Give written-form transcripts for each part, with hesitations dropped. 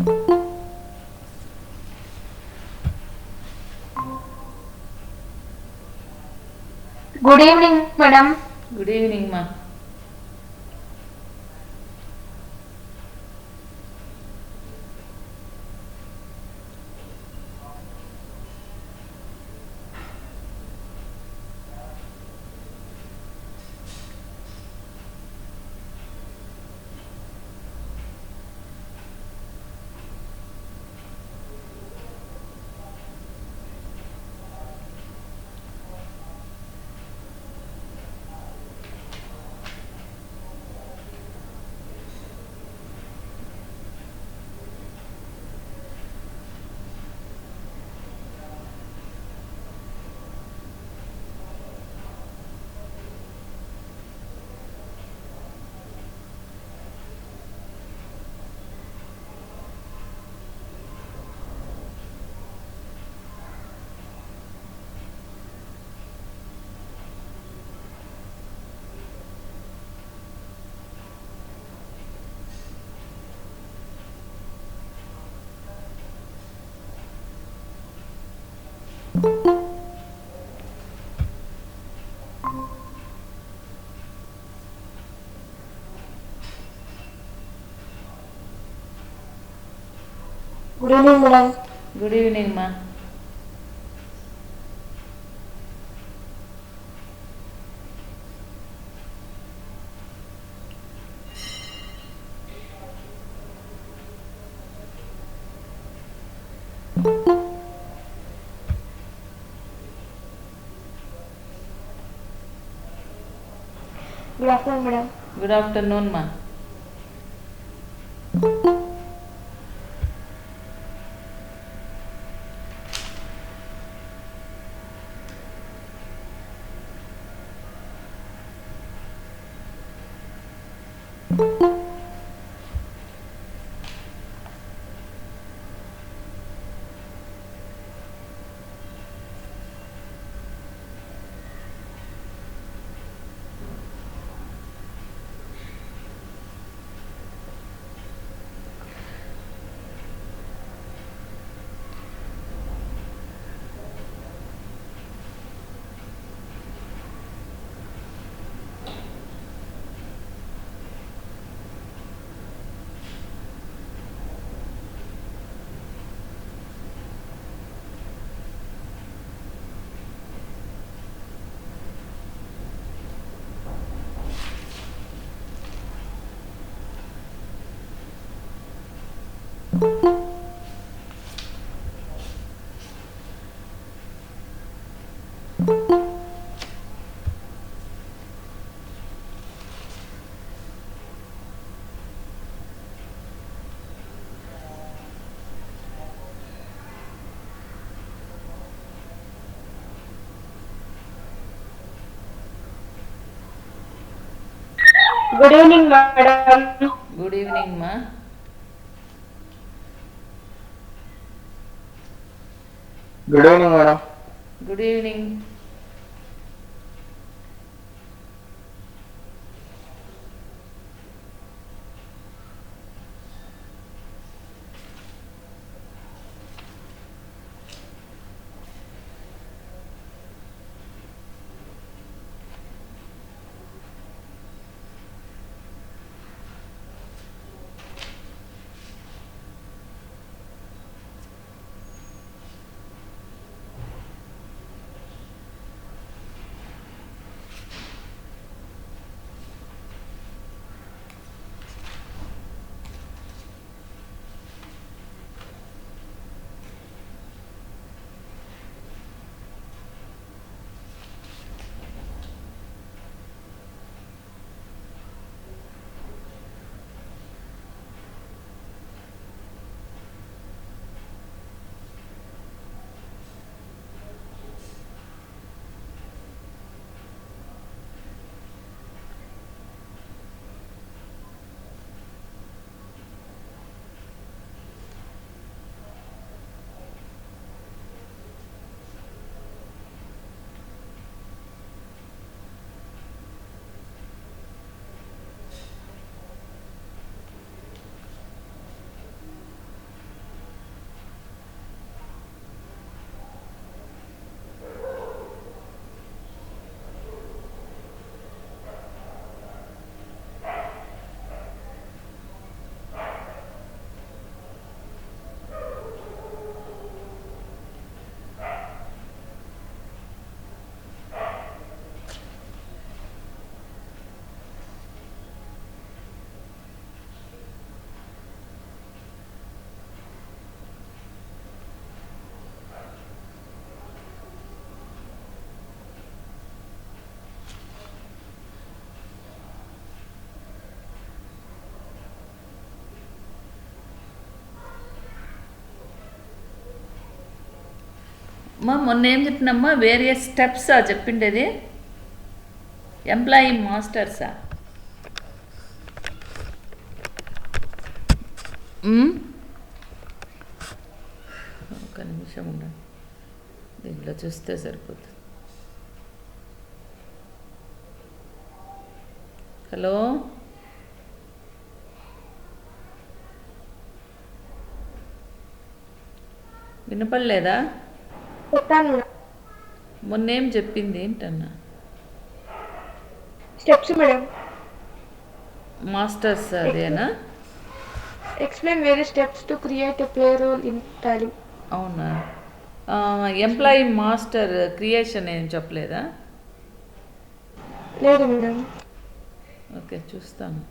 Good evening, madam. Good evening, ma. Good evening, madam. Good evening, ma. Good afternoon, madam. Good afternoon, ma. Good evening, madam. Good evening, ma. Good evening, madam. Good evening. అమ్మా మొన్న ఏం చెప్పినమ్మా various స్టెప్సా చెప్పిండేది employee మాస్టర్సా ఒక నిమిషం ఉండండి దీంట్లో చూస్తే సరిపోతుంది. Hello వినపడలేదా? చెప్పాను మేడం. మొన్నేం చెప్పింది ఏంటన్నా? Steps madam. మాస్టర్స్ అదేనా? Explain various steps to create a payroll in Tally. అవునా? ఎంప్లాయీ మాస్టర్ క్రియేషన్ ఏం చెప్పలేదా? లేదు మేడం. ఓకే చూస్తాను.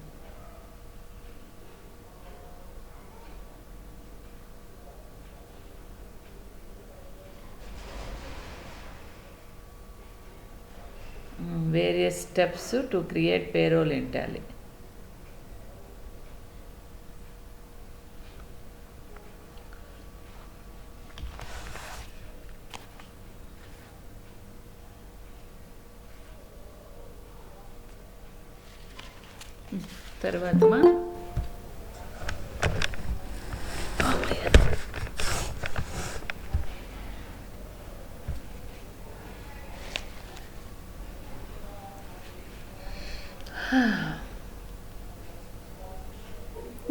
Various steps to create payroll in Tally. తర్వాత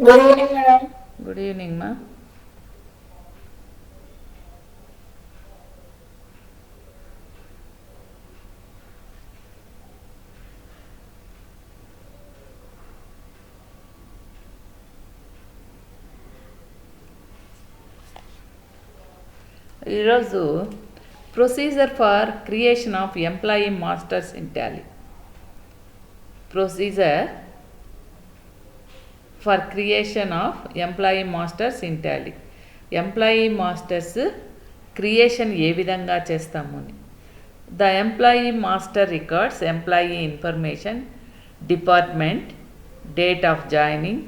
good evening madam. Good evening మా. ఈరోజు procedure for creation of employee masters in Tally. Procedure for creation of employee masters in Tally. Employee masters creation ఏ విధంగా చేస్తాము అని. The employee master records employee information, department, date of joining,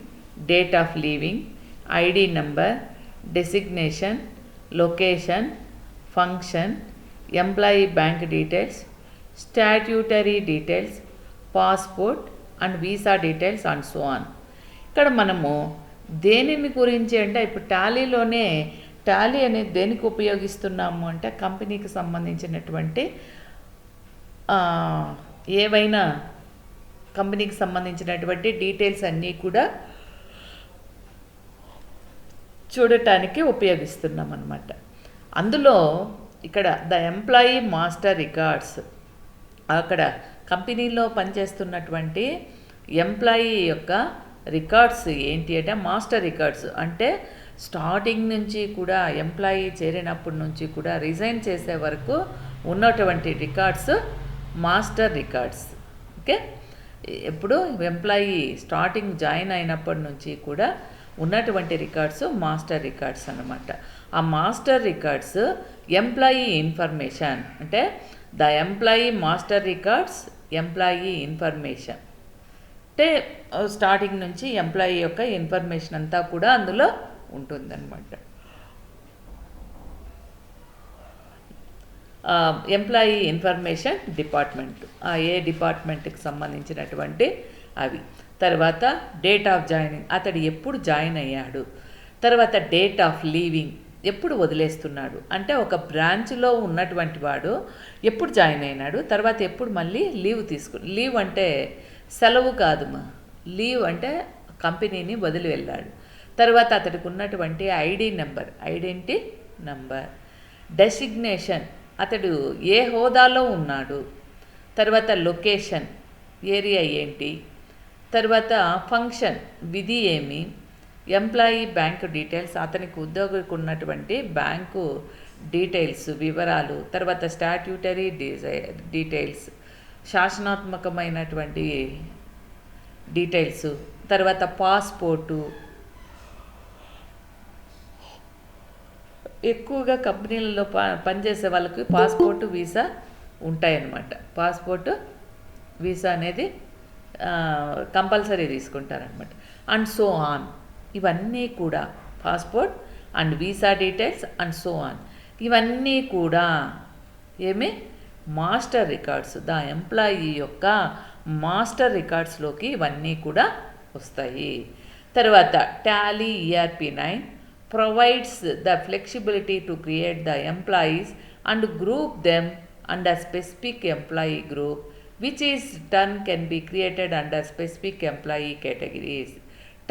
date of leaving, ID number, designation, location, function, employee bank details, statutory details, passport and visa details and so on. ఇక్కడ మనము దేనిని గురించి అంటే ఇప్పుడు టాలీలోనే టాలీ అనేది దేనికి ఉపయోగిస్తున్నాము అంటే కంపెనీకి సంబంధించినటువంటి ఏవైనా కంపెనీకి సంబంధించినటువంటి డీటెయిల్స్ అన్నీ కూడా చూడటానికి ఉపయోగిస్తున్నాం అన్నమాట. అందులో ఇక్కడ ద ఎంప్లాయీ మాస్టర్ రికార్డ్స్, అక్కడ కంపెనీలో పనిచేస్తున్నటువంటి ఎంప్లాయీ యొక్క రికార్డ్స్ ఏంటి అంటే మాస్టర్ రికార్డ్స్ అంటే స్టార్టింగ్ నుంచి కూడా ఎంప్లాయీ చేరినప్పటి నుంచి కూడా రిజైన్ చేసే వరకు ఉన్నటువంటి రికార్డ్స్ మాస్టర్ రికార్డ్స్. ఓకే, ఎప్పుడు ఎంప్లాయీ స్టార్టింగ్ జాయిన్ అయినప్పటి నుంచి కూడా ఉన్నటువంటి రికార్డ్స్ మాస్టర్ రికార్డ్స్ అన్నమాట. ఆ మాస్టర్ రికార్డ్స్ ఎంప్లాయీ ఇన్ఫర్మేషన్ అంటే the employee master records employee information అంటే స్టార్టింగ్ నుంచి ఎంప్లాయీ యొక్క ఇన్ఫర్మేషన్ అంతా కూడా అందులో ఉంటుందన్నమాట. ఎంప్లాయీ ఇన్ఫర్మేషన్ డిపార్ట్మెంట్, ఏ డిపార్ట్మెంట్కి సంబంధించినటువంటి అవి. తర్వాత డేట్ ఆఫ్ జాయినింగ్, అతడు ఎప్పుడు జాయిన్ అయ్యాడు. తర్వాత డేట్ ఆఫ్ లీవింగ్, ఎప్పుడు వదిలేస్తున్నాడు అంటే ఒక బ్రాంచ్లో ఉన్నటువంటి వాడు ఎప్పుడు జాయిన్ అయినాడు, తర్వాత ఎప్పుడు మళ్ళీ లీవ్ అంటే సెలవు కాదుమా, లీవ్ అంటే కంపెనీని వదిలి వెళ్ళాడు. తర్వాత అతడికి ఉన్నటువంటి ఐడెంటిటీ నెంబర్, డెసిగ్నేషన్, అతడు ఏ హోదాలో ఉన్నాడు. తర్వాత లొకేషన్, ఏరియా ఏంటి. తర్వాత ఫంక్షన్, విధి ఏమి. ఎంప్లాయీ బ్యాంక్ డీటెయిల్స్, అతనికి ఉద్యోగికి ఉన్నటువంటి బ్యాంకు డీటెయిల్స్ వివరాలు. తర్వాత స్టాట్యూటరీ డీటెయిల్స్, శాసనాత్మకమైనటువంటి డీటెయిల్స్. తర్వాత పాస్పోర్టు, ఎక్కువగా కంపెనీలలో పనిచేసే వాళ్ళకి పాస్పోర్టు వీసా ఉంటాయన్నమాట. పాస్పోర్టు వీసా అనేది కంపల్సరీ తీసుకుంటారనమాట. అండ్ సో ఆన్, ఇవన్నీ కూడా passport and visa details and so on. ఇవన్నీ కూడా ఏమి మాస్టర్ రికార్డ్స్, ద ఎంప్లాయీ యొక్క మాస్టర్ రికార్డ్స్లోకి ఇవన్నీ కూడా వస్తాయి. తర్వాత Tally ERP9 provides the flexibility to create the employees and group them under specific employee group which is turn can be created under specific employee categories.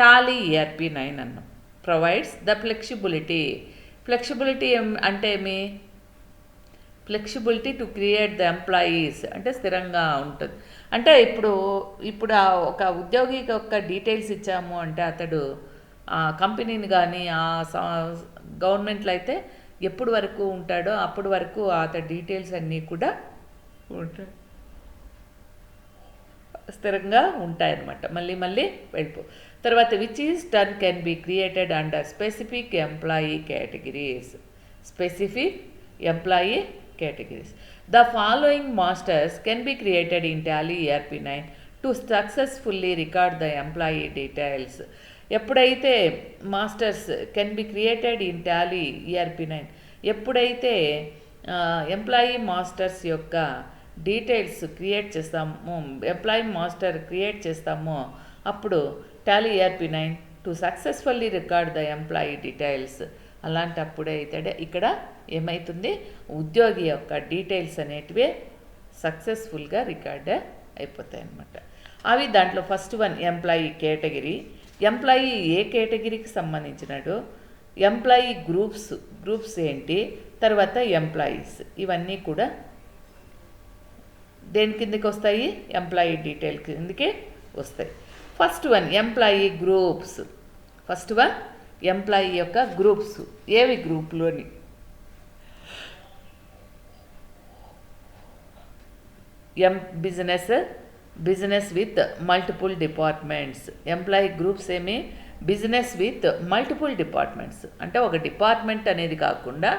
Tally ERP9 అన్నాం. Provides the flexibility అంటే ఏమి? Flexibility to create the employees అంటే స్థిరంగా ఉంటుంది. అంటే ఇప్పుడు ఒక ఉద్యోగికి ఒక డీటెయిల్స్ ఇచ్చాము అంటే అతడు ఆ కంపెనీని కానీ గవర్నమెంట్లో అయితే ఎప్పుడు వరకు ఉంటాడో అప్పుడు వరకు అతడి డీటెయిల్స్ అన్నీ కూడా ఉంటాయి, స్థిరంగా ఉంటాయన్నమాట. మళ్ళీ వెళ్ళిపో. తర్వాత which is turn can be created under specific employee categories. The following masters can be created in Tally ERP9 to successfully record the employee details. ఎప్పుడైతే masters can be created in Tally ERP9, ఎప్పుడైతే employee masters యొక్క details create చేస్తామో, employee master create చేస్తామో అప్పుడు Tally ERP9 to successfully record the employee details. అలాంటప్పుడే ఇక్కడ ఏమవుతుంది? ఉద్యోగి యొక్క డీటెయిల్స్ అనేటివి సక్సెస్ఫుల్గా రికార్డ్ అయిపోతాయి అన్నమాట. అవి దాంట్లో first one employee category. Employee ఏ కేటగిరీకి సంబంధించినాడు, ఎంప్లాయీ గ్రూప్స్ ఏంటి, తర్వాత ఎంప్లాయీస్, ఇవన్నీ కూడా దేని కిందకి వస్తాయి? ఎంప్లాయీ డీటెయిల్ కిందకి వస్తాయి. First one employee groups. First one employee యొక్క గ్రూప్స్. ఏవి గ్రూప్లోని? Business with multiple departments. Employee groups ఏమి? బిజినెస్ విత్ మల్టిపుల్ డిపార్ట్మెంట్స్ అంటే ఒక డిపార్ట్మెంట్ అనేది కాకుండా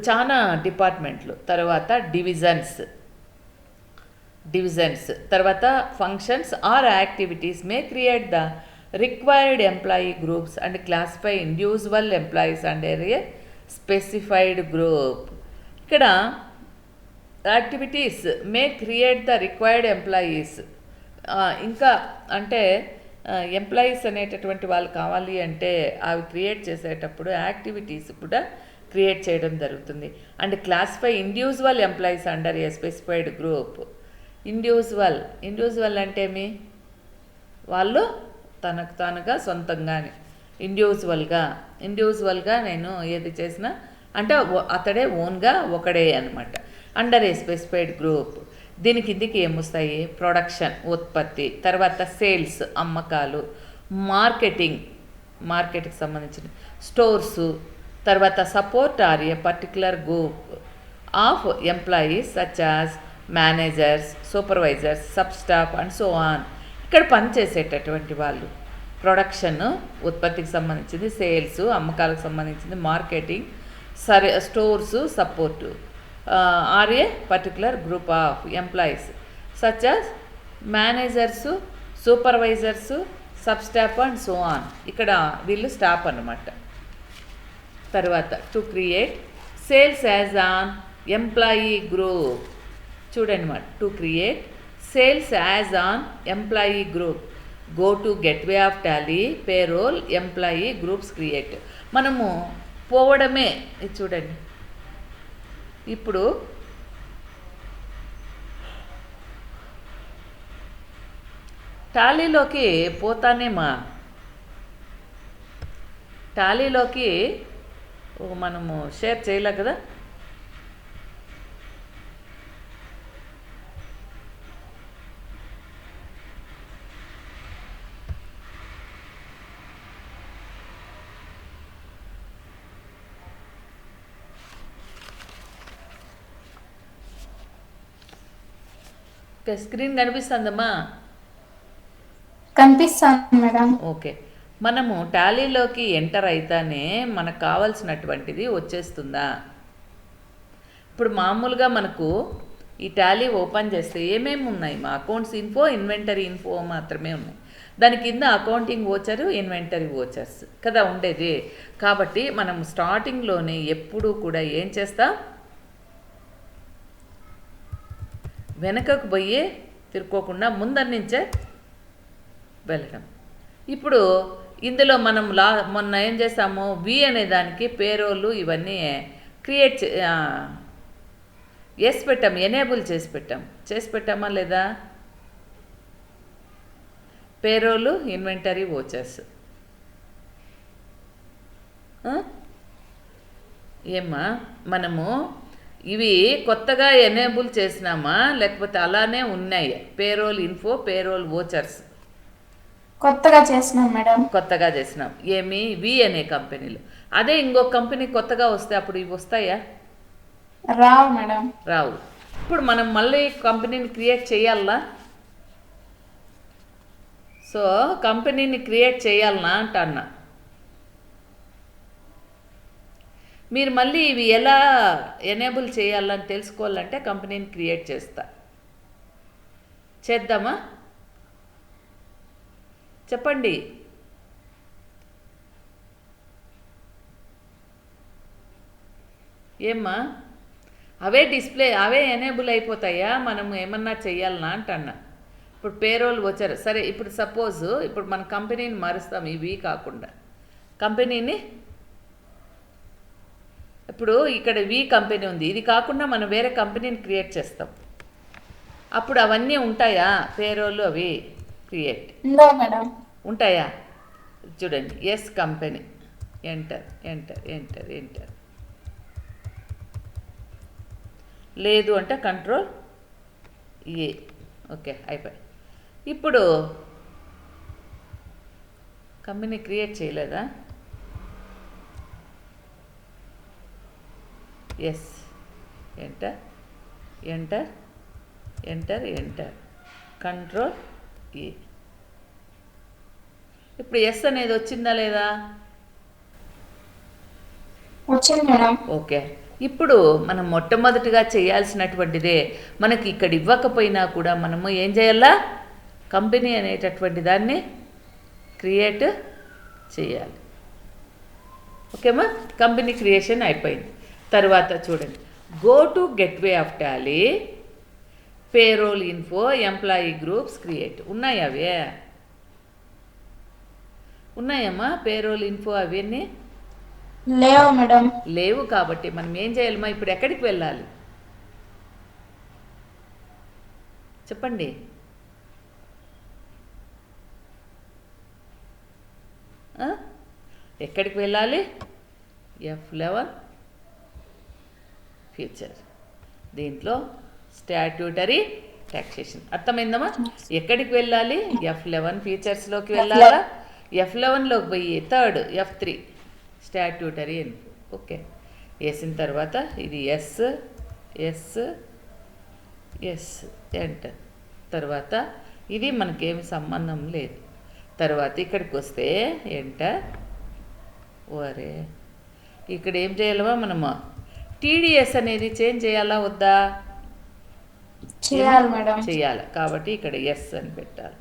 చాలా డిపార్ట్మెంట్లు. తర్వాత డివిజన్స్. తర్వాత functions or activities may create the required employee groups and classify individual employees under a specified group. ఇక్కడ activities may create the required employees. ఇంకా అంటే ఎంప్లాయీస్ అనేటటువంటి వాళ్ళు కావాలి అంటే అవి క్రియేట్ చేసేటప్పుడు యాక్టివిటీస్ కూడా క్రియేట్ చేయడం జరుగుతుంది. And classify individual employees under a specified group. Individual అంటే ఏమి? వాళ్ళు తనకు తానుగా సొంతంగానే ఇండివిజువల్గా నేను ఏది చేసినా అంటే అతడే ఓన్గా ఒకడే అనమాట. Under a specified group. దీని కిందికి ఏమొస్తాయి? ప్రొడక్షన్ ఉత్పత్తి, తర్వాత సేల్స్ అమ్మకాలు, మార్కెట్కి సంబంధించిన స్టోర్సు, తర్వాత support or a particular group of employees such as managers, supervisors, sub staff and so on. ఇక్కడ పనిచేసేటటువంటి వాళ్ళు. ప్రొడక్షన్ ఉత్పత్తికి సంబంధించింది, సేల్స్ అమ్మకాలకు సంబంధించింది, marketing, stores, support or a particular group of employees such as managers, supervisors, sub staff and so on. ఇక్కడ వీళ్ళు staff అన్నమాట. తర్వాత to create sales as an employee group. చూడండి మాట, to create sales as an employee group. Go to gateway of Tally payroll employee groups create. మనము పోవడమే. ఇది చూడండి, ఇప్పుడు టాలీలోకి పోతానేమా, టాలీలోకి మనము షేర్ చేయలే కదా. స్క్రీన్ కనిపిస్తుందమ్మా? కనిపిస్తుంది మేడం. ఓకే, మనము టాలీలోకి ఎంటర్ అయితేనే మనకు కావాల్సినటువంటిది వచ్చేస్తుందా? ఇప్పుడు మామూలుగా మనకు ఈ టాలీ ఓపెన్ చేస్తే ఏమేమి ఉన్నాయి? మా అకౌంట్స్ ఇన్ఫో, ఇన్వెంటరీ ఇన్ఫో మాత్రమే ఉన్నాయి. దాని కింద అకౌంటింగ్ ఓచరు, ఇన్వెంటరీ ఓచర్స్ కదా ఉండేది. కాబట్టి మనం స్టార్టింగ్లోనే ఎప్పుడూ కూడా ఏం చేస్తాం, వెనకకు పోయి తిరుక్కోకుండా ముందర నుంచే వెళ్ళడం. ఇప్పుడు ఇందులో మనం మొన్న ఏం చేసాము, వి అనే దానికి పేరోలు ఇవన్నీ క్రియేట్ ఎస్ పెట్టాం, ఎనేబుల్ చేసి పెట్టామా లేదా? పేరోలు, ఇన్వెంటరీ ఓచర్స్. ఏమ్మా మనము ఇవి కొత్తగా ఎనేబుల్ చేసినామా లేకపోతే అలానే ఉన్నాయి? పేరోల్ ఇన్ఫో, పేరోల్ ఓచర్స్ కొత్తగా చేసినాం మేడం. కొత్తగా చేసినాం. ఏమి వి అనే కంపెనీలు. అదే ఇంకో కంపెనీ కొత్తగా వస్తే అప్పుడు ఇవి వస్తాయా? రావు మేడం. రావు. ఇప్పుడు మనం మళ్ళీ కంపెనీని క్రియేట్ చేయాలా? సో కంపెనీని క్రియేట్ చేయాలనా అంటన్నా. మీరు మళ్ళీ ఇవి ఎలా ఎనేబుల్ చేయాలని తెలుసుకోవాలంటే కంపెనీని క్రియేట్ చేద్దామా? చెప్పండి. ఏమ్మా అవే అవే ఎనేబుల్ అయిపోతాయా? మనము ఏమన్నా చెయ్యాలనా అంటన్నా. ఇప్పుడు పేరోల్ వచ్చారు సరే. ఇప్పుడు సపోజ్ ఇప్పుడు మన కంపెనీని మారుస్తాం, ఇవి కాకుండా కంపెనీని. ఇప్పుడు ఇక్కడ వి కంపెనీ ఉంది, ఇది కాకుండా మనం వేరే కంపెనీని క్రియేట్ చేస్తాం. అప్పుడు అవన్నీ ఉంటాయా? పేరోలు అవి క్రియేట్ మేడం ఉంటాయా? చూడండి, yes company, enter enter enter enter. లేదు అంటే కంట్రోల్ ఏ. ఓకే, అయిపోయి. ఇప్పుడు కంపెనీ క్రియేట్ చేయలేదా? Yes enter enter enter enter control A. ఇప్పుడు ఎస్ అనేది వచ్చిందా లేదా? వచ్చింది మేడం. ఓకే. ఇప్పుడు మనం మొట్టమొదటిగా చేయాల్సినటువంటిదే, మనకి ఇక్కడ ఇవ్వకపోయినా కూడా మనము ఏం చేయాలా, కంపెనీ అనేటటువంటి దాన్ని క్రియేట్ చేయాలి. ఓకేమా? కంపెనీ క్రియేషన్ అయిపోయింది. తర్వాత చూడండి, go to gateway of Tally, payroll info, employee groups create. ఉన్నాయి అవే? ఉన్నాయమ్మా పేరోల్ ఇన్ఫో అవన్నీ? లేవు మేడం. లేవు. కాబట్టి మనం ఏం చేయాలమ్మా, ఇప్పుడు ఎక్కడికి వెళ్ళాలి చెప్పండి? ఎక్కడికి వెళ్ళాలి? F11 future. దీంట్లో స్టాట్యూటరీ టాక్సేషన్. అర్థమైందమ్మా? ఎక్కడికి వెళ్ళాలి? F11 ఫ్యూచర్స్లోకి వెళ్ళాలా? F11లోకి పోయి third F3 statutory info. Okay, వేసిన తర్వాత ఇది ఎస్ ఎస్ ఎస్ ఎంటర్. తర్వాత ఇది మనకేమి సంబంధం లేదు. తర్వాత ఇక్కడికి వస్తే ఎంటర్. ఓరే, ఇక్కడ ఏం చేయాలమ్మా మనము? టీడీఎస్ అనేది చేంజ్ చేయాలా వద్దా? చేయాలి మేడం. చేయాలి. కాబట్టి ఇక్కడ ఎస్ అని పెట్టాలి.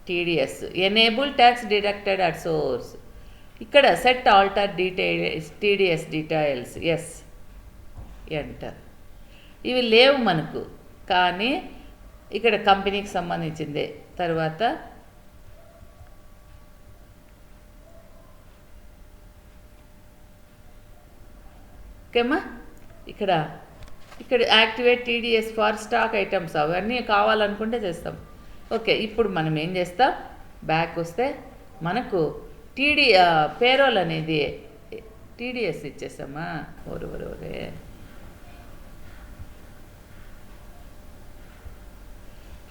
TDS enable tax deducted at source. ఇక్కడ set alter details TDS details yes enter. ఇవి లేవు మనకు, కానీ ఇక్కడ కంపెనీకి సంబంధించిందే. తర్వాత ఓకేమ్మా, ఇక్కడ activate TDS for stock items అవన్నీ కావాలనుకుంటే చేస్తాం. ఓకే, ఇప్పుడు మనం ఏం చేస్తాం, బ్యాక్ వస్తే మనకు పేరోల్ అనేది టీడీఎస్ ఇచ్చేసామా? ఒరే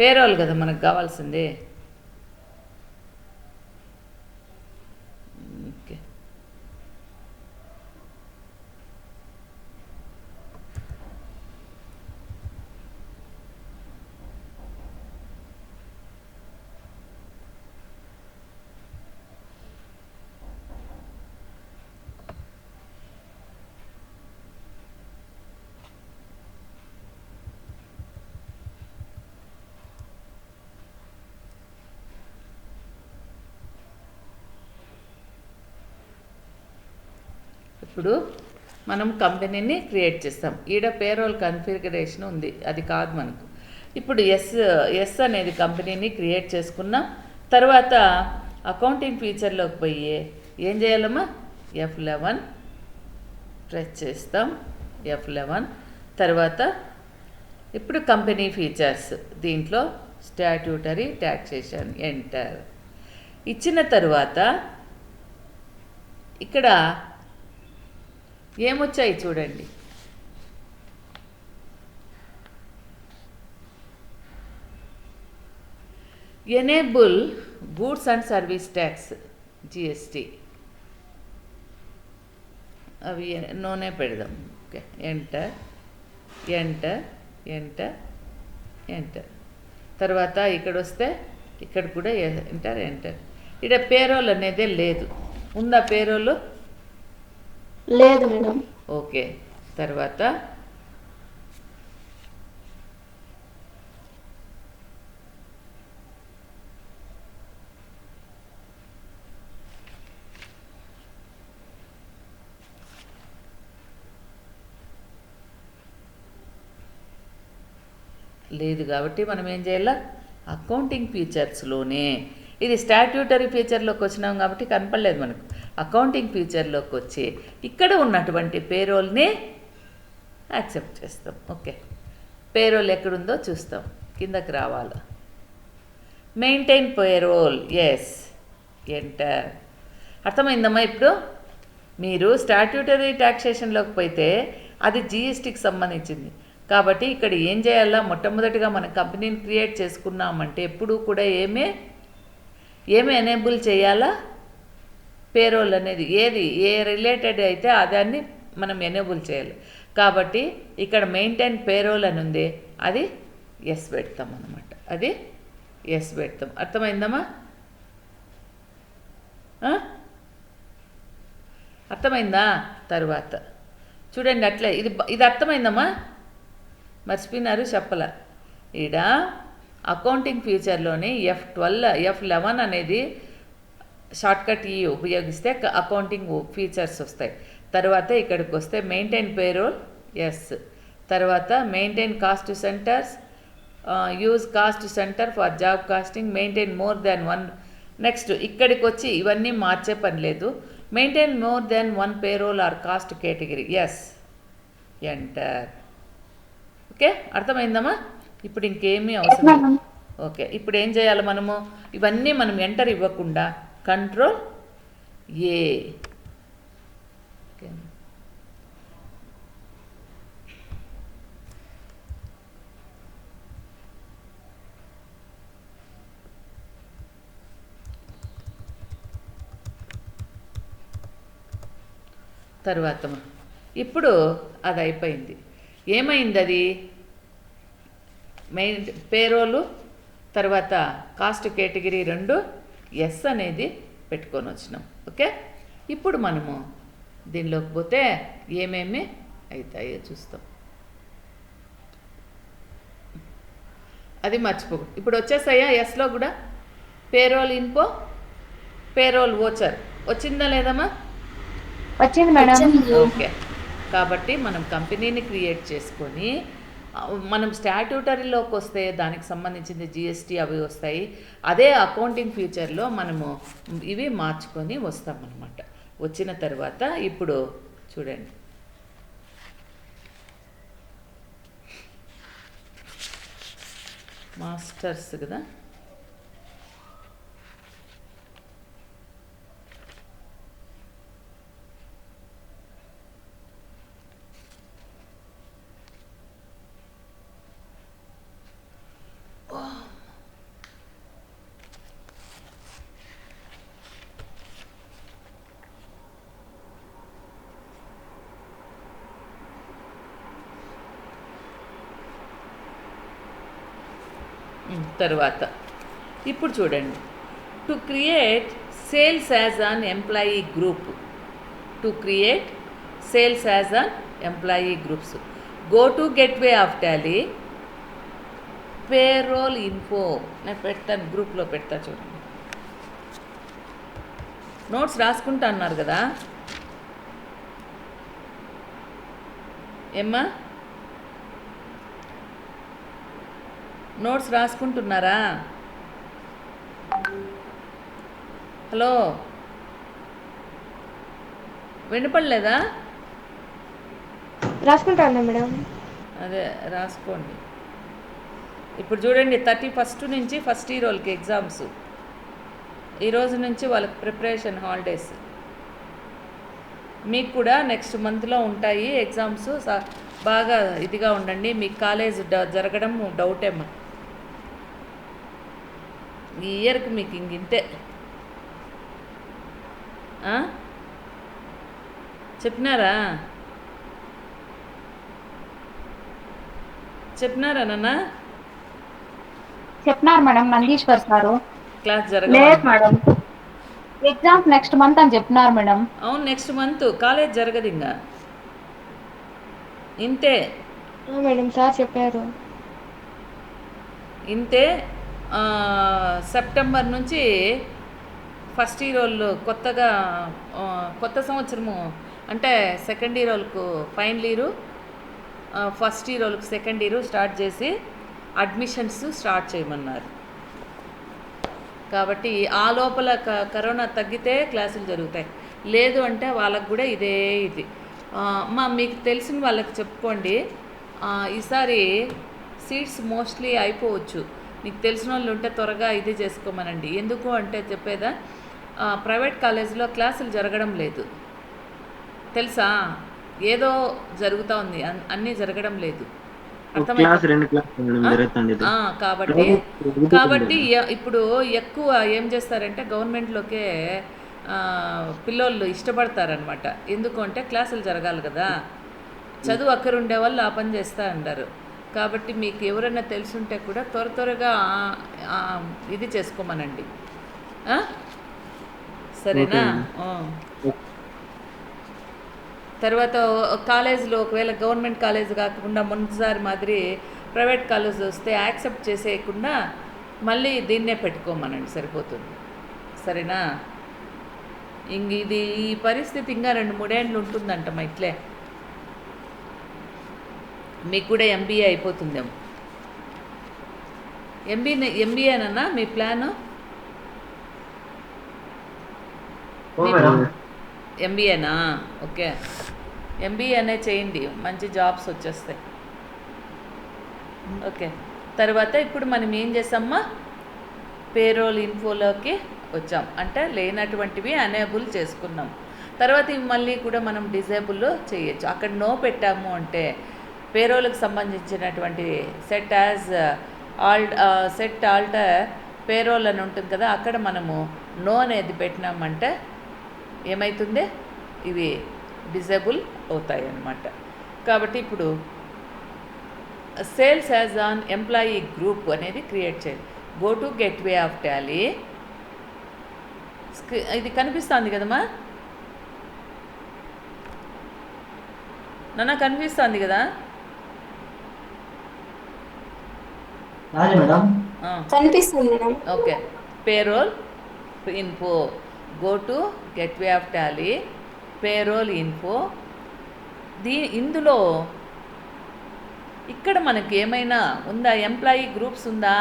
పేరోల్ కదా మనకు కావాల్సింది. ఓకే, ఇప్పుడు మనం కంపెనీని క్రియేట్ చేస్తాం. ఈడ పేరోల్ కన్ఫిగరేషన్ ఉంది, అది కాదు మనకు. ఇప్పుడు ఎస్ అనేది కంపెనీని క్రియేట్ చేసుకున్నాం. తర్వాత అకౌంటింగ్ ఫీచర్లోకి పోయి ఏం చేయాలమ్మా, F11 ప్రెస్ చేస్తాం. F11 తర్వాత ఇప్పుడు కంపెనీ ఫీచర్స్, దీంట్లో స్టాట్యూటరీ ట్యాక్సేషన్ ఎంటర్ ఇచ్చిన తర్వాత ఇక్కడ ఏమొచ్చాయి చూడండి. Enable goods and service tax GST, అవి నోనే పెడదాం. Okay, enter enter enter enter. తర్వాత ఇక్కడ వస్తే ఇక్కడ కూడా ఎంటర్ ఎంటర్. ఇక్కడ పేరోల్ అనేదే లేదు, ఉందా పేరోలు? లేదు మేడం. ఓకే, తర్వాత లేదు కాబట్టి మనం ఏం చేయాలి, అకౌంటింగ్ ఫీచర్స్లోనే, ఇది స్టాట్యూటరీ ఫీచర్లోకి వచ్చినాం కాబట్టి కనపడలేదు మనకు. అకౌంటింగ్ ఫీచర్లోకి వచ్చి ఇక్కడ ఉన్నటువంటి పేరోల్ని యాక్సెప్ట్ చేస్తాం. ఓకే, పేరోల్ ఎక్కడుందో చూస్తాం, కిందకి రావాలి. Maintain payroll, yes enter. అర్థమైందమ్మా? ఇప్పుడు మీరు స్టాట్యూటరీ ట్యాక్సేషన్లోకి పోతే అది GSTకి సంబంధించింది కాబట్టి ఇక్కడ ఏం చేయాలా, మొట్టమొదటిగా మన కంపెనీని క్రియేట్ చేసుకున్నామంటే ఎప్పుడూ కూడా ఏమి ఎనేబుల్ చేయాలా, పేరోల్ అనేది ఏ రిలేటెడ్ అయితే దాన్ని మనం ఎనేబుల్ చేయాలి. కాబట్టి ఇక్కడ మెయింటైన్ పేరోల్ అని ఉంది, అది ఎస్ పెడతాం అన్నమాట, అది ఎస్ పెడతాం. అర్థమైందమ్మా? అర్థమైందా? తర్వాత చూడండి, అట్లే ఇది అర్థమైందమ్మా? మర్చిపోయినారు చెప్పల. ఈడ అకౌంటింగ్ ఫ్యూచర్లోని F11 అనేది షార్ట్కట్ ఉపయోగిస్తే అకౌంటింగ్ ఫీచర్స్ వస్తాయి. తర్వాత ఇక్కడికి వస్తే మెయింటైన్ పేరోల్, ఎస్. తర్వాత maintain cost centres, use cost centre for job costing, maintain more than one. Next ఇక్కడికి వచ్చి ఇవన్నీ మార్చే పని లేదు. Maintain more than one payroll or cost category, yes enter. Okay, అర్థమైందమ్మా? ఇప్పుడు ఇంకేమీ అవసరం లేదు. ఓకే, ఇప్పుడు ఏం చేయాలి మనము, ఇవన్నీ మనం ఎంటర్ ఇవ్వకుండా కంట్రోల్ ఏ. ఓకే, తర్వాత ఇప్పుడు అది అయిపోయింది. ఏమైంది అది, పేరోలు తర్వాత కాస్ట్ కేటగిరీ రెండు ఎస్ అనేది పెట్టుకొని వచ్చినాం. ఓకే, ఇప్పుడు మనము దీనిలోకి పోతే ఏమేమి అవుతాయో చూస్తాం. అది మర్చిపోకు. ఇప్పుడు వచ్చేసాయా ఎస్లో కూడా పేరోల్ ఇన్ఫో, పేరోల్ వోచర్ వచ్చిందా లేదమ్మా? వచ్చింది మేడం. ఓకే, కాబట్టి మనం కంపెనీని క్రియేట్ చేసుకొని మనం స్టాట్యూటరీలోకి వస్తే దానికి సంబంధించింది GST అవి వస్తాయి. అదే అకౌంటింగ్ ఫ్యూచర్లో మనము ఇవి మార్చుకొని వస్తామన్నమాట. వచ్చిన తర్వాత ఇప్పుడు చూడండి, మాస్టర్స్ కదా, తర్వాత ఇప్పుడు చూడండి, to create sales as an employee group, to create sales as an employee groups, go to gateway of Tally, payroll info. నేను పెడతాను, గ్రూప్లో పెడతా చూడండి. నోట్స్ రాసుకుంటా అన్నారు కదా, ఏమ్మా నోట్స్ రాసుకుంటున్నారా? హలో, వినపడలేదా? రాసుకుంటాను మేడం. అదే రాసుకోండి. ఇప్పుడు చూడండి 31 నుంచి ఫస్ట్ ఇయర్ వాళ్ళకి ఎగ్జామ్స్. ఈరోజు నుంచి వాళ్ళకి ప్రిపరేషన్ హాలిడేస్. మీకు కూడా నెక్స్ట్ మంత్లో ఉంటాయి ఎగ్జామ్స్. బాగా ఇదిగా ఉండండి. మీకు కాలేజ్ జరగడం డౌటేమ్మా. ఈ ఇయర్కి మీకు ఇంతే. చెప్పినారా నాన్న? చెప్పినారు మేడం నందీశ్వర్ సారు. క్లాస్ లేదు జరగదు మేడం, ఎగ్జామ్స్ నెక్స్ట్ మంత్ అని చెప్పినారు మేడం. అవును, నెక్స్ట్ మంత్ కాలేజ్ జరగదు ఇంకా. ఇంతే మేడం సార్ చెప్పారు. ఇంతే. సెప్టెంబర్ నుంచి ఫస్ట్ ఇయర్ వాళ్ళు కొత్తగా కొత్త సంవత్సరము అంటే సెకండ్ ఇయర్ వాళ్ళకు ఫైనల్ ఇయరు, ఫస్ట్ ఇయర్ వాళ్ళకి సెకండ్ ఇయర్ స్టార్ట్ చేసి అడ్మిషన్స్ స్టార్ట్ చేయమన్నారు. కాబట్టి ఆ లోపల కరోనా తగ్గితే క్లాసులు జరుగుతాయి. లేదు అంటే వాళ్ళకు కూడా ఇదే ఇది. మీకు తెలిసిన వాళ్ళకి చెప్పుకోండి. ఈసారి సీట్స్ మోస్ట్లీ అయిపోవచ్చు. మీకు తెలిసిన వాళ్ళు ఉంటే త్వరగా ఇది చేసుకోమనండి. ఎందుకు అంటే చెప్పేదా, ప్రైవేట్ కాలేజీలో క్లాసులు జరగడం లేదు తెలుసా. ఏదో జరుగుతూ ఉంది, అన్నీ జరగడం లేదు. కాబట్టి ఇప్పుడు ఎక్కువ ఏం చేస్తారంటే గవర్నమెంట్లోకే పిల్లోళ్ళు ఇష్టపడతారనమాట. ఎందుకు అంటే క్లాసులు జరగాలి కదా, చదువు అక్కరుండే వాళ్ళు ఆ పని చేస్తూ ఉంటారు. కాబట్టి మీకు ఎవరైనా తెలుసుంటే కూడా త్వరగా ఇది చేసుకోమనండి. సరేనా? తర్వాత కాలేజీలో ఒకవేళ గవర్నమెంట్ కాలేజ్ కాకుండా మొన్నసారి మాదిరి ప్రైవేట్ కాలేజ్ వస్తే యాక్సెప్ట్ చేసేయకుండా మళ్ళీ దీన్నే పెట్టుకోమనండి, సరిపోతుంది. సరేనా? ఇది ఈ పరిస్థితి ఇంకా 2-3 ఏళ్ళు ఉంటుందంటమ్మా ఇట్లే. మీకు కూడా ఎంబీఏ అయిపోతుందేమో. ఎంబీఏనన్నా మీ ప్లాను? ఎంబీఏనా? ఓకే, ఎంబీఏనే చేయండి, మంచి జాబ్స్ వచ్చేస్తాయి. ఓకే, తర్వాత ఇప్పుడు మనం ఏం చేసామా, పేరోల్ ఇన్ఫోలోకి వచ్చాం. అంటే లేనటువంటివి అనేబుల్ చేసుకున్నాం. తర్వాత ఇవి మళ్ళీ కూడా మనం డిజేబుల్ చేయొచ్చు. అక్కడ నో పెట్టాము అంటే పేరోల్కి సంబంధించినటువంటి సెట్ ఆల్టర్ పేరోల్ అని ఉంటుంది కదా, అక్కడ మనము నో అనేది పెట్టినామంటే ఏమవుతుంది, ఇవి డిజేబుల్ అవుతాయి అన్నమాట. కాబట్టి ఇప్పుడు sales as an employee group అనేది క్రియేట్ చేయాలి. Go to gateway of Tally. ఇది కనిపిస్తుంది కదమ్మా నాన్న, కనిపిస్తుంది కదా? కనిపిస్తుంది madam. Okay, payroll info, go to gateway of Tally, payroll info. ఇందులో ఇక్కడ మనకి ఏమైనా ఉందా, ఎంప్లాయీ గ్రూప్స్ ఉందా?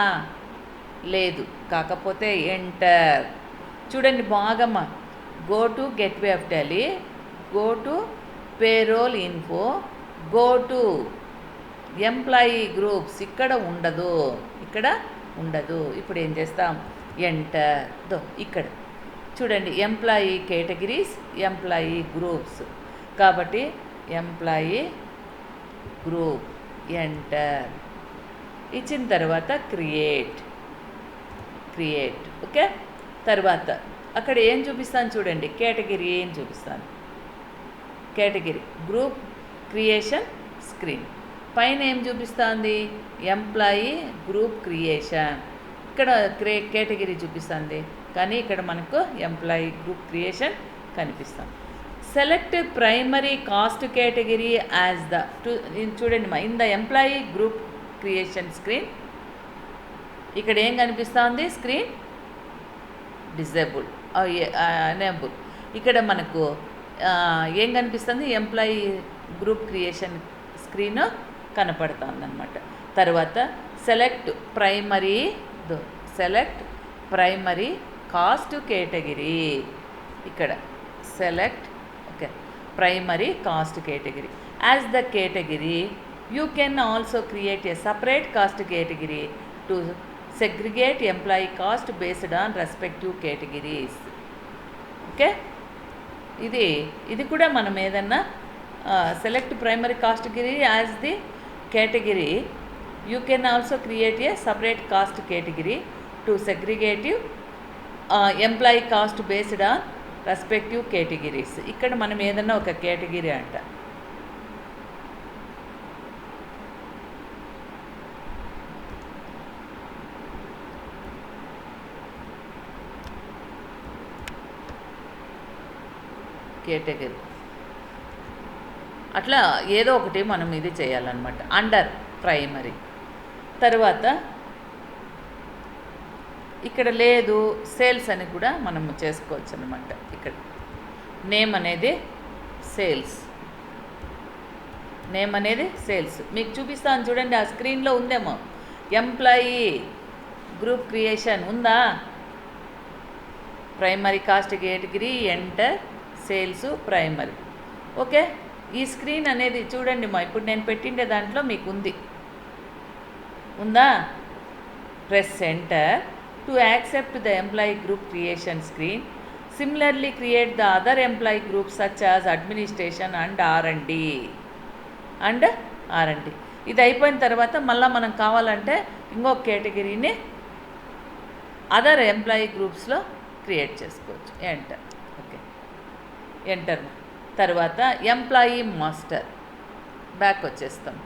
లేదు. కాకపోతే ఎంటర్ చూడండి బాగమ్మా. Go to gateway of Tally, go to payroll info, go to employee groups. ఇక్కడ ఉండదు. ఇప్పుడు ఏం చేస్తాం, ఎంటర్. ఇక్కడ చూడండి, ఎంప్లాయీ కేటగిరీస్, ఎంప్లాయీ గ్రూప్స్. కాబట్టి ఎంప్లాయీ గ్రూప్, ఎంటర్ ఇచ్చిన తర్వాత క్రియేట్. ఓకే, తర్వాత అక్కడ ఏం చూపిస్తాను చూడండి, కేటగిరీ ఏం చూపిస్తాను. కేటగిరీ గ్రూప్ క్రియేషన్ స్క్రీన్ పైన ఏం చూపిస్తుంది, ఎంప్లాయీ గ్రూప్ క్రియేషన్. ఇక్కడ కేటగిరీ చూపిస్తుంది, కానీ ఇక్కడ మనకు ఎంప్లాయీ గ్రూప్ క్రియేషన్ కనిపిస్తుంది. Select primary cost category as the చూడండి మా in the employee group creation screen. ఇక్కడ ఏం కనిపిస్తుంది, స్క్రీన్ డిజేబుల్ ఎనేబుల్. ఇక్కడ మనకు ఏం కనిపిస్తుంది, ఎంప్లాయీ గ్రూప్ క్రియేషన్ స్క్రీన్ కనపడుతుందన్నమాట. తర్వాత సెలెక్ట్ ప్రైమరీ కాస్ట్ కేటగిరీ. ఇక్కడ select primary cost category. As the category you can also create a separate cost category to segregate employee cost based on respective categories. Okay, ఇది కూడా మనం ఏదన్నా select primary cost category as the category you can also create a separate cost category to segregate employee cost based on respective categories. ఇక్కడ మనం ఏదన్నా ఒక category అంట. Category అట్లా ఏదో ఒకటి మనం ఇది చేయాలన్నమాట. Under primary. తర్వాత ఇక్కడ లేదు సేల్స్ అని కూడా మనం చేసుకోవచ్చు అన్నమాట. ఇక్కడ నేమ్ అనేది సేల్స్ మీకు చూపిస్తాను చూడండి. ఆ స్క్రీన్లో ఉందేమో ఎంప్లాయీ గ్రూప్ క్రియేషన్ ఉందా? Primary cost category enter sales primary. Okay, ఈ స్క్రీన్ అనేది చూడండి ఇప్పుడు నేను పెట్టిండే దాంట్లో మీకు ఉందా? Press enter to accept the employee group creation screen. Similarly create the other employee group such as administration and R and D. ఇది అయిపోయిన తర్వాత మళ్ళీ మనం కావాలంటే ఇంకొక కేటగిరీని అదర్ ఎంప్లాయీ గ్రూప్స్లో క్రియేట్ చేసుకోవచ్చు. ఎంటర్ తర్వాత ఎంప్లాయీ మాస్టర్ బ్యాక్ వచ్చేస్తాం.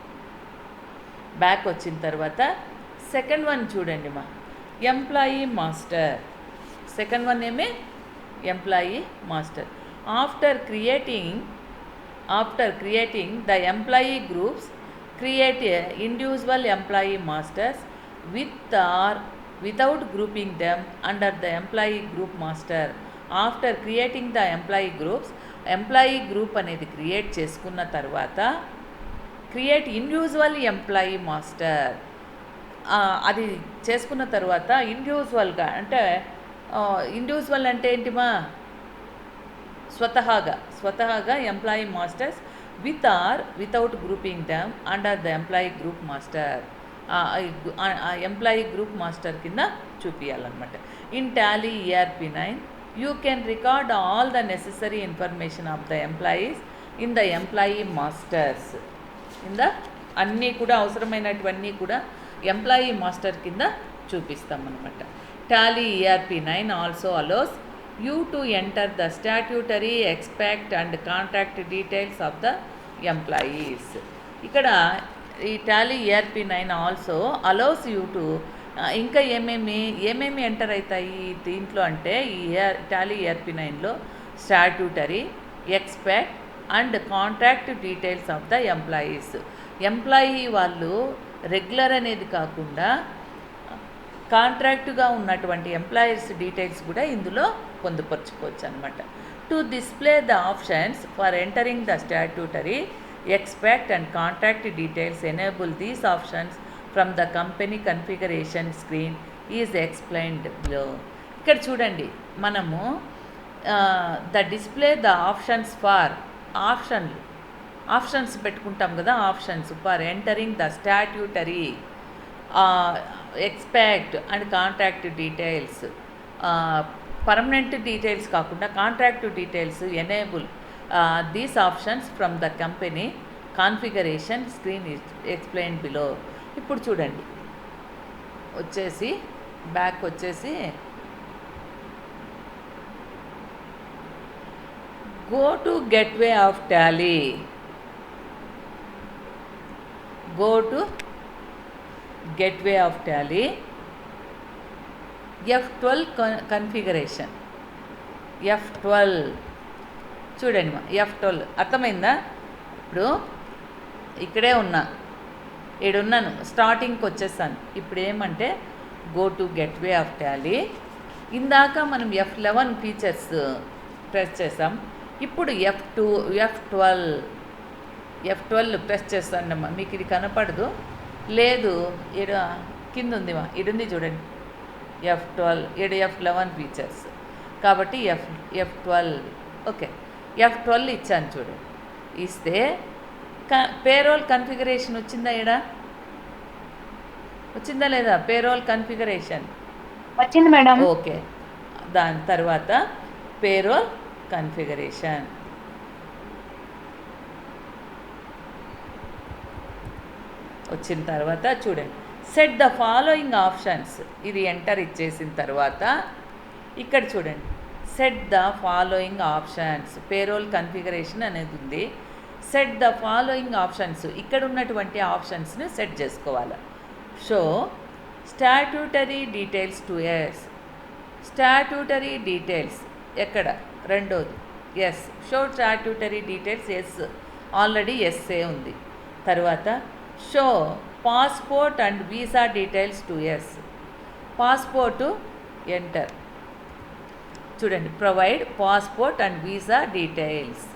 బ్యాక్ వచ్చిన తర్వాత సెకండ్ వన్ చూడండి employee master. Second one employee master. After creating the employee groups create individual employee masters with or without grouping them under the employee group master. After creating the employee group అనేది create చేసుకున్న తర్వాత create individual employee master. అది చేసుకున్న తర్వాత ఇండివిజువల్గా అంటే individual అంటే ఏంటిమా స్వతహాగా employee masters with or without grouping them under the employee group master. Employee group master కింద చూపించాలన్నమాట. In Tally ERP9 you can record all the necessary information of the employees in the employee masters. అన్నీ కూడా అవసరమైనటువన్నీ కూడా employee master కింద చూపిస్తామన్నమాట. Tally ERP9 also allows you to enter the statutory, expect and contract details of the employees. ఇక్కడ ఈ Tally ERP9 also allows you to ఇంకా ఏమేమి enter అవుతాయి దీంట్లో అంటే ఈ టాలీ ERP9లో statutory, expect and contract details of the employees. Employee వాళ్ళు రెగ్యులర్ అనేది కాకుండా కాంట్రాక్టుగా ఉన్నటువంటి ఎంప్లాయీస్ డీటెయిల్స్ కూడా ఇందులో పొందుపరచుకోవచ్చు అనమాట. To display the options for entering the statutory, expect and contract details enable these options from the company configuration screen is explained below. ఇక్కడ చూడండి మనము the display the options for options పెట్టుకుంటాం కదా, options for entering the statutory, expect and contract details, permanent details కాకుండా contract details enable these options from the company configuration screen explain below. ఇప్పుడు చూడండి వచ్చేసి back వచ్చేసి go to gateway of Tally, go to gateway of Tally, F12 configuration, F12 చూడండి F12 అర్థమైందా? ఇప్పుడు ఇక్కడే ఈడున్నాను, స్టార్టింగ్కి వచ్చేసాను. ఇప్పుడు ఏమంటే go to gateway of Tally. ఇందాక మనం F11 ఫీచర్స్ ప్రెస్ చేసాం. ఇప్పుడు F12 F12 ప్రెస్ చేస్తానమ్మా. మీకు ఇది కనపడదు, లేదు ఈడ కింద ఉందిమా, ఇడుంది చూడండి F12, ఈడ F11 ఫీచర్స్ కాబట్టి F12. ఓకే, F12 ఇచ్చాను చూడండి. ఇస్తే పేరోల్ కన్ఫిగరేషన్ వచ్చిందా? ఈడ వచ్చిందా లేదా? పేరోల్ కన్ఫిగరేషన్ వచ్చింది మేడం. ఓకే, దాని తర్వాత పేరోల్ కన్ఫిగరేషన్ వచ్చిన తర్వాత చూడండి, సెట్ ద ఫాలోయింగ్ ఆప్షన్స్. ఇది ఎంటర్ ఇచ్చేసిన తర్వాత ఇక్కడ చూడండి, set the following options, payroll configuration అనేది ఉంది. సెట్ ద ఫాలోయింగ్ ఆప్షన్స్, ఇక్కడ ఉన్నటువంటి ఆప్షన్స్ని సెట్ చేసుకోవాలి. Show statutory details to yes. Statutory details ఎక్కడ? రెండోది yes. Show statutory details yes, already ఎస్ఏ ఉంది. తర్వాత show passport and visa details to yes. Passport enter చూడండి, provide passport and visa details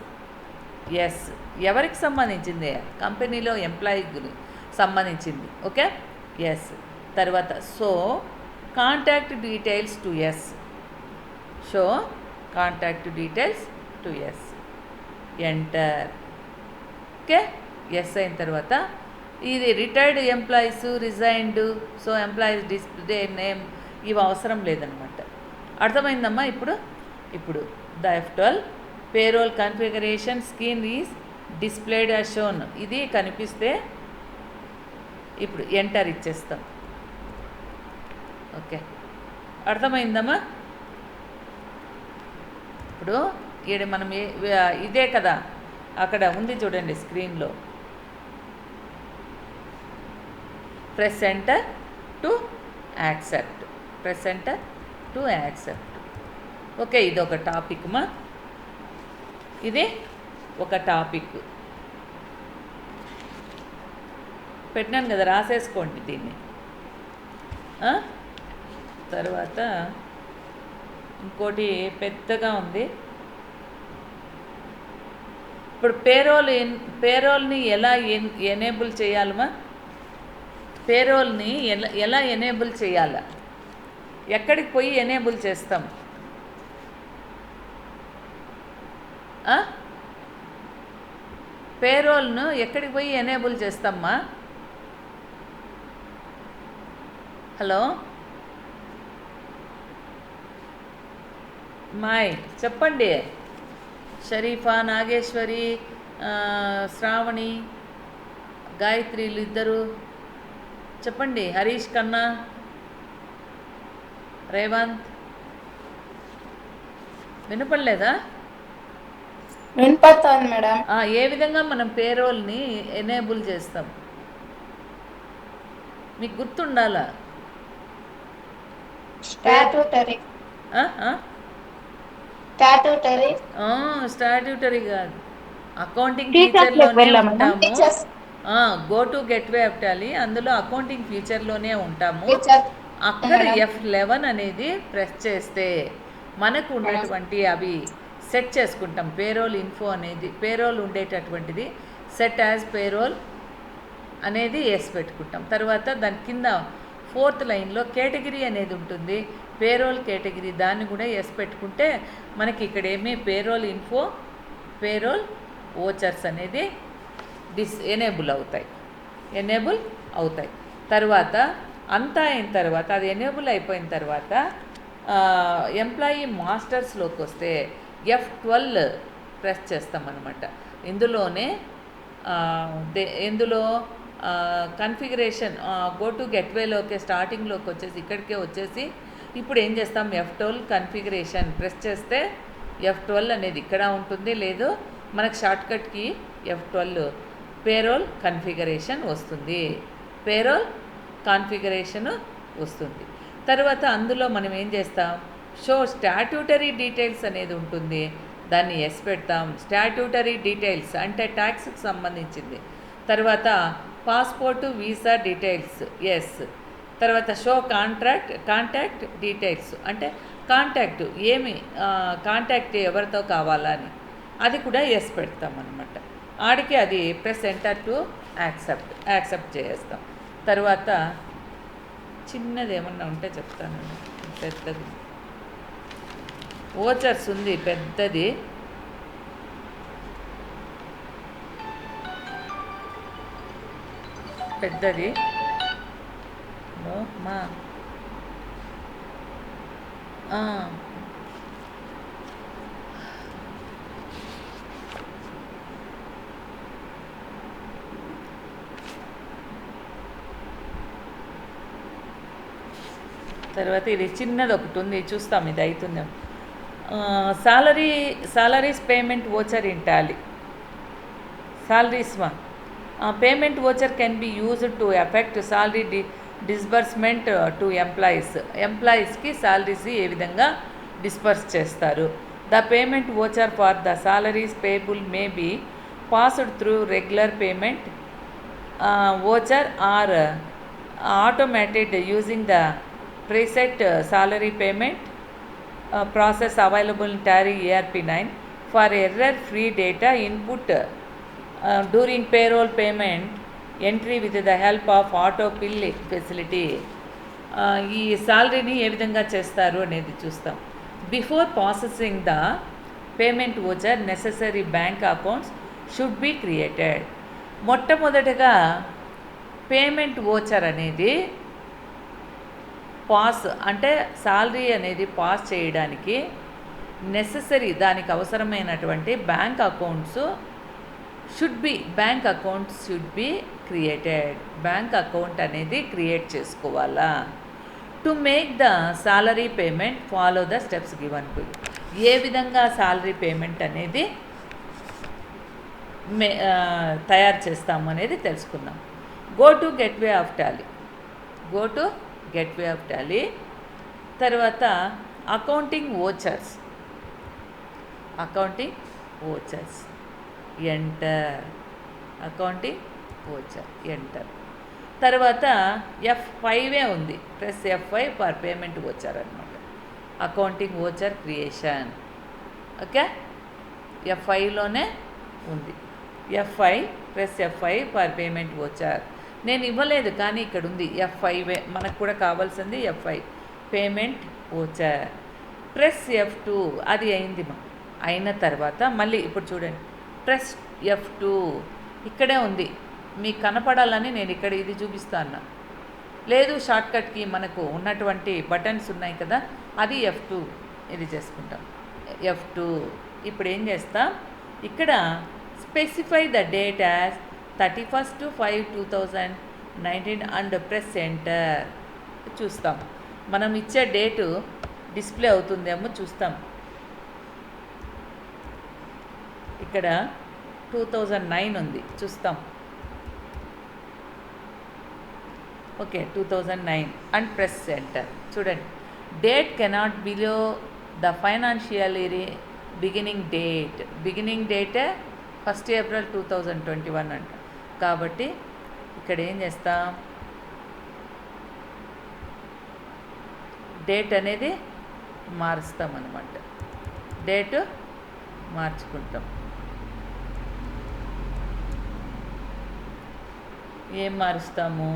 yes. ఎవరికి సంబంధించింది? కంపెనీలో ఎంప్లాయీకి సంబంధించింది. Okay, yes. తర్వాత so contact details to yes. Show contact details to yes, enter. Okay, yes అయిన తర్వాత ఇది retired employees, resigned, so employees display name ఇవి అవసరం లేదనమాట. అర్థమైందమ్మా? ఇప్పుడు the F12 payroll configuration screen is displayed as shown. ఇది కనిపిస్తే ఇప్పుడు ఎంటర్ ఇచ్చేస్తాం. ఓకే, అర్థమైందమ్మా? ఇప్పుడు ఈడ మనం ఇదే కదా అక్కడ ఉంది చూడండి స్క్రీన్లో. Press enter to accept, press enter to accept. Okay, ఇది ఒక టాపిక్ మా, ఇది ఒక టాపిక్ పెట్టినాను కదా, రాసేసుకోండి దీన్ని. తర్వాత ఇంకోటి పెద్దగా ఉంది. ఇప్పుడు పేరోల్ని ఎలా ఎనేబుల్ చేయాలమ్మా? పేరోల్ని ఎలా ఎనేబుల్ చేయాలా? ఎక్కడికి పోయి ఎనేబుల్ చేస్తాం? పేరోల్ను ఎక్కడికి పోయి ఎనేబుల్ చేస్తామ్మా? హలో మాయ్ చెప్పండి. షరీఫా, నాగేశ్వరి, శ్రావణి, గాయత్రిలు ఇద్దరు చెప్పండి. హరీష్ కన్నా, రేవంత్ వినపడలేదా? వినపడుతోంది మేడం. ఏ విధంగా మనం పేరోల్ని ఎనేబుల్ చేస్తాం మీకు గుర్తుండాలా? స్టాట్యూటరీ స్టాట్యూటరీ కాదు, అకౌంటింగ్ ఫీచర్లోనే ఉంటాము. Go to gateway of Tally, అందులో అకౌంటింగ్ ఫీచర్లోనే ఉంటాము. అక్కడ F11 అనేది ప్రెస్ చేస్తే మనకు ఉన్నటువంటి అవి సెట్ చేసుకుంటాం. పేరోల్ ఇన్ఫో అనేది, పేరోల్ ఉండేటటువంటిది సెట్ యాజ్ పేరోల్ అనేది వేసి పెట్టుకుంటాం. తర్వాత దాని కింద 4th లైన్లో కేటగిరీ అనేది ఉంటుంది, పేరోల్ కేటగిరీ, దాన్ని కూడా వేసి పెట్టుకుంటే మనకి ఇక్కడ ఏమీ పేరోల్ ఇన్ఫో, పేరోల్ ఓచర్స్ అనేది ఎనేబుల్ అవుతాయి. తర్వాత అంతా అయిన తర్వాత, అది ఎనేబుల్ అయిపోయిన తర్వాత ఎంప్లాయీ మాస్టర్స్లోకి వస్తే F12 ప్రెస్ చేస్తామన్నమాట. ఇందులో కన్ఫిగరేషన్ గో టు గెట్వేలోకి స్టార్టింగ్లోకి వచ్చేసి ఇక్కడికే వచ్చేసి ఇప్పుడు ఏం చేస్తాం? F12 కన్ఫిగరేషన్ ప్రెస్ చేస్తే F12 అనేది ఇక్కడ ఉంటుంది, లేదు మనకు షార్ట్కట్కి F12 పేరోల్ కన్ఫిగరేషన్ వస్తుంది. తర్వాత అందులో మనం ఏం చేస్తాం? షో స్టాట్యూటరీ డీటెయిల్స్ అనేది ఉంటుంది, దాన్ని ఎస్ పెడతాం. స్టాట్యూటరీ డీటెయిల్స్ అంటే ట్యాక్స్కి సంబంధించింది. తర్వాత పాస్పోర్టు, వీసా డీటెయిల్స్ ఎస్. తర్వాత షో కాంటాక్ట్ డీటెయిల్స్ అంటే కాంటాక్ట్ ఎవరితో కావాలని అది కూడా ఎస్ పెడతాం అన్నమాట. ఆడికి అది ప్రెస్ ఎంటర్ టు యాక్సెప్ట్ చేస్తాం. తర్వాత చిన్నది ఏమన్నా ఉంటే చెప్తానండి. పెద్దది ఓచర్స్ ఉంది, పెద్దది. మా తర్వాత ఇది చిన్నది ఒకటి ఉంది, చూస్తాం ఇది అవుతుందేమో. salaries payment voucher in Tally. Salaries one. Payment voucher can be used to affect salary disbursement to employees. ఎంప్లాయీస్కి సాలరీస్ ఏ విధంగా డిస్పర్స్ చేస్తారు. The payment voucher for the salaries payable may be passed through regular payment voucher or automated using the preset salary payment process available in Tally ERP9 for error-free data input during payroll payment entry with the help of auto fill facility. ఈ సాలరీని ఏ విధంగా చేస్తారు అనేది చూస్తాం. Before processing the payment voucher necessary bank accounts should be created. మొట్టమొదటిగా payment voucher అనేది pass అంటే salary అనేది pass చేయడానికి నెససరీ దానికి అవసరమైనటువంటి bank accounts should be created. Bank account అనేది క్రియేట్ చేసుకోవాలా. To make the salary payment follow the steps given to. ఏ విధంగా సాలరీ పేమెంట్ అనేది తయారు చేస్తాము అనేది తెలుసుకుందాం. Go to gateway of Tally. తర్వాత అకౌంటింగ్ వోచర్స్ ఎంటర్. తర్వాత F5 ఉంది, press F5 for payment voucher అనమాట. Accounting voucher creation. ఓకే, F5లోనే ఉంది. F5 press F5 for payment voucher. నేను ఇవ్వలేదు కానీ ఇక్కడ ఉంది F5. మనకు కూడా కావాల్సింది F5 payment voucher. Press F2. అది అయింది. అయిన తర్వాత మళ్ళీ ఇప్పుడు చూడండి, ప్రెస్ F2 ఇక్కడే ఉంది. మీకు కనపడాలని నేను ఇక్కడ ఇది చూపిస్తాను. లేదు, షార్ట్కట్కి మనకు ఉన్నటువంటి బటన్స్ ఉన్నాయి కదా, అది F2. ఇది చేసుకుంటాం F2. ఇప్పుడు ఏం చేస్తాం, ఇక్కడ specify the date as 31/5/2019 and press enter. చూస్తాం, మనం ఇచ్చే డేటు డిస్ప్లే అవుతుందేమో చూస్తాం. ఇక్కడ 2009 ఉంది, చూస్తాం. Okay, 2009 and press enter. చూడండి, date cannot below the financial year beginning date 1 April 2021 అంట. కాబట్టి ఇక్కడ ఏం చేస్తాం, డేట్ అనేది మారుస్తాం అన్నమాట. డేటు మార్చుకుంటాం. ఏం మారుస్తాము,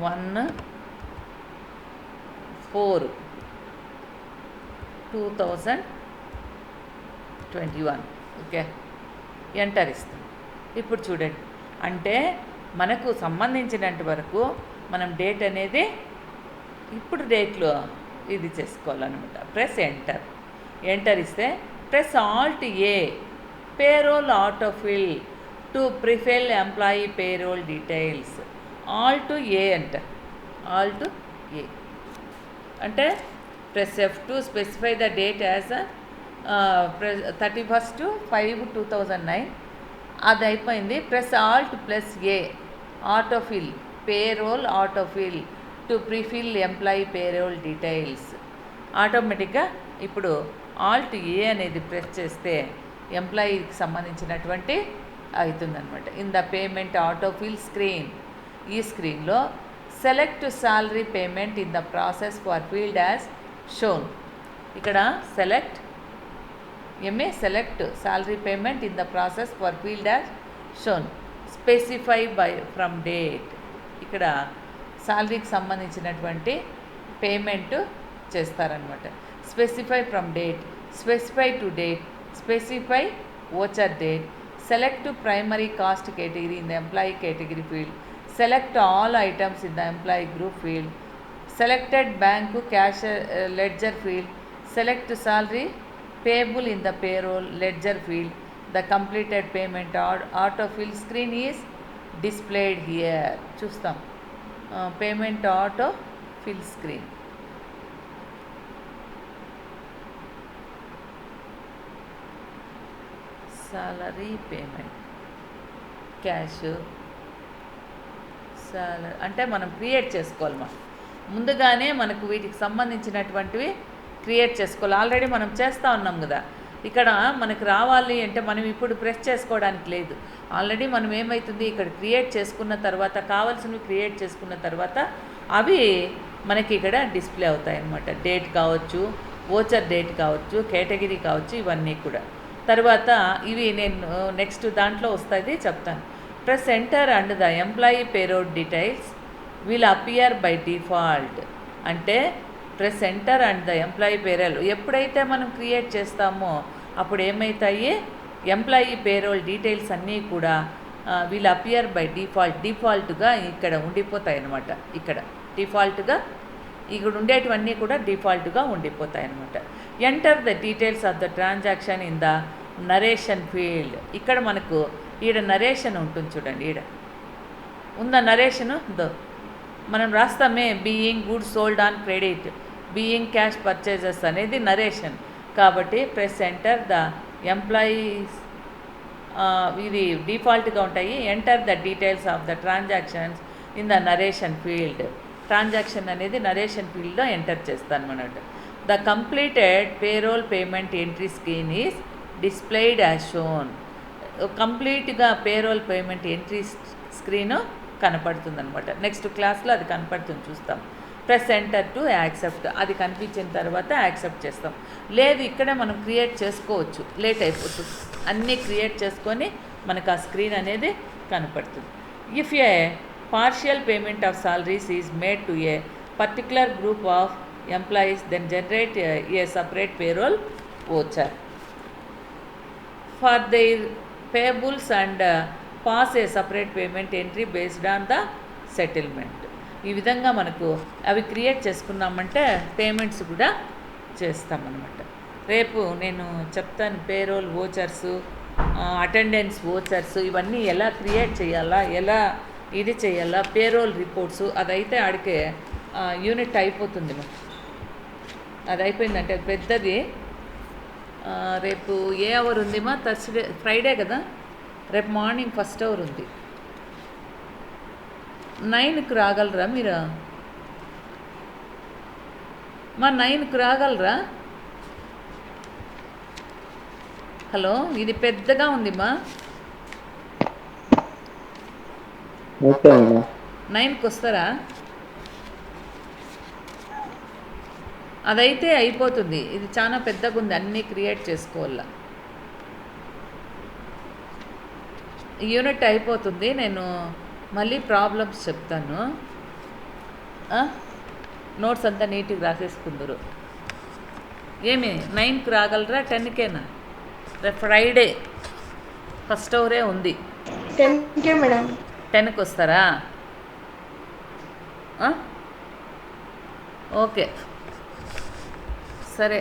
1/4/2021. ఓకే, ఎంటర్ ఇస్తాం. ఇప్పుడు చూడండి, అంటే మనకు సంబంధించినంత వరకు మనం డేట్ అనేది ఇప్పుడు డేట్లో ఇది చేసుకోవాలన్నమాట. ప్రెస్ ఎంటర్ ఇస్తే press Alt A payroll autofill to prefill employee payroll details. Alt A అంటే press F2 specify the date as 31/5/2009. అది అయిపోయింది. Press Alt +A autofill payroll to prefill employee payroll details. ఆటోమేటిక్గా ఇప్పుడు Alt A అనేది press చేస్తే ఎంప్లాయీకి సంబంధించినటువంటి అవుతుందన్నమాట. In the payment autofill screen, ఈ స్క్రీన్లో select salary payment in the process for field as shown. ఇక్కడ select MA select salary payment in the process for field as shown. Specify by from date. ఇక్కడ శాలరీకి సంబంధించినటువంటి payment చేస్తారనమాట. Specify from date, specify to date, specify voucher date, select primary cost category in the employee category field, select all items in the employee group field, selected bank cash ledger field, select salary payable in the payroll ledger field. The completed payment autofill screen is displayed here. చూస్తాం payment auto fill screen. Salary payment cash salary అంటే మనం create చేసుకోవాలి. ముందుగానే మనకు వీటికి సంబంధించినటువంటివి create చేసుకోవాలి. Already మనం చేస్తూ ఉన్నాం కదా. ఇక్కడ మనకు రావాలి అంటే మనం ఇప్పుడు ప్రెస్ చేసుకోవడానికి లేదు. ఆల్రెడీ మనం ఏమవుతుంది ఇక్కడ క్రియేట్ చేసుకున్న తర్వాత కావాల్సినవి క్రియేట్ చేసుకున్న తర్వాత అవి మనకి ఇక్కడ డిస్ప్లే అవుతాయి అన్నమాట. డేట్ కావచ్చు, ఓచర్ డేట్ కావచ్చు, కేటగిరీ కావచ్చు, ఇవన్నీ కూడా. తర్వాత ఇవి నేను నెక్స్ట్ దాంట్లో వస్తుంది చెప్తాను. Press enter and the employee payroll details will appear by default. అంటే press enter and the employee payroll ఎప్పుడైతే మనం క్రియేట్ చేస్తామో అప్పుడు ఏమవుతాయి, ఎంప్లాయీ పేరోల్ డీటెయిల్స్ అన్నీ కూడా విల్ అపియర్ బై డిఫాల్ట్గా ఇక్కడ ఉండిపోతాయి అన్నమాట. ఇక్కడ డిఫాల్ట్గా ఇక్కడ ఉండేటివన్నీ కూడా డిఫాల్ట్గా ఉండిపోతాయి అన్నమాట. Enter the details of the transaction in the narration field. ఇక్కడ మనకు ఈడ నరేషన్ ఉంటుంది చూడండి. ఈడ ఉందా నరేషను? మనం రాస్తామే being goods sold on credit, being cash purchases అనేది నరేషన్. కాబట్టి ప్రెస్ ఎంటర్ ద ఎంప్లాయీస్ ఇది డిఫాల్ట్గా ఉంటాయి. Enter the details of the transactions in the narration field. Transaction అనేది నరేషన్ ఫీల్డ్లో ఎంటర్ చేస్తాను అన్నమాట. The completed payroll payment entry screen is displayed as shown. కంప్లీట్గా పేరోల్ పేమెంట్ ఎంట్రీ స్క్రీను కనపడుతుంది అనమాట. నెక్స్ట్ క్లాస్లో అది కనపడుతుంది, చూస్తాం. Press enter to accept. అది కనిపించిన తర్వాత యాక్సెప్ట్ చేస్తాం. లేదు ఇక్కడే మనం క్రియేట్ చేసుకోవచ్చు, లేట్ అయిపోతుంది. అన్నీ క్రియేట్ చేసుకొని మనకు ఆ స్క్రీన్ అనేది కనపడుతుంది. If a partial payment of salaries is made to a particular group of employees then generate a separate payroll voucher for their payables and pass a separate payment entry based on the settlement. ఈ విధంగా మనకు అవి create చేసుకున్నామంటే payments కూడా చేస్తామన్నమాట. రేపు నేను చెప్తాను పేరోల్ ఓచర్సు, అటెండెన్స్ ఓచర్స్ ఇవన్నీ ఎలా క్రియేట్ చేయాలా, ఎలా ఇది చేయాలా, పేరోల్ రిపోర్ట్స్ అదైతే ఆడికే యూనిట్ అయిపోతుంది. అది అయిపోయిందంటే పెద్దది. రేపు ఏ అవర్ ఉందిమా? థర్స్డే ఫ్రైడే కదా. రేపు మార్నింగ్ ఫస్ట్ అవర్ ఉంది. 9కి రాగలరా మీరు? మా 9కి రాగలరా? హలో, ఇది పెద్దగా ఉందిమా. 9కి వస్తారా? అదైతే అయిపోతుంది. ఇది చాలా పెద్దగా ఉంది, అన్నీ క్రియేట్ చేసుకోవాల. యూనిట్ అయిపోతుంది. నేను మళ్ళీ ప్రాబ్లమ్స్ చెప్తాను. నోట్స్ అంతా నీట్గా రాసేసుకుందరు. ఏమి 9కి రాగలరా? 10కేనా? రేపు ఫ్రైడే ఫస్ట్ అవరే ఉంది. 10కే మేడం. 10కి వస్తారా? ఓకే సరే.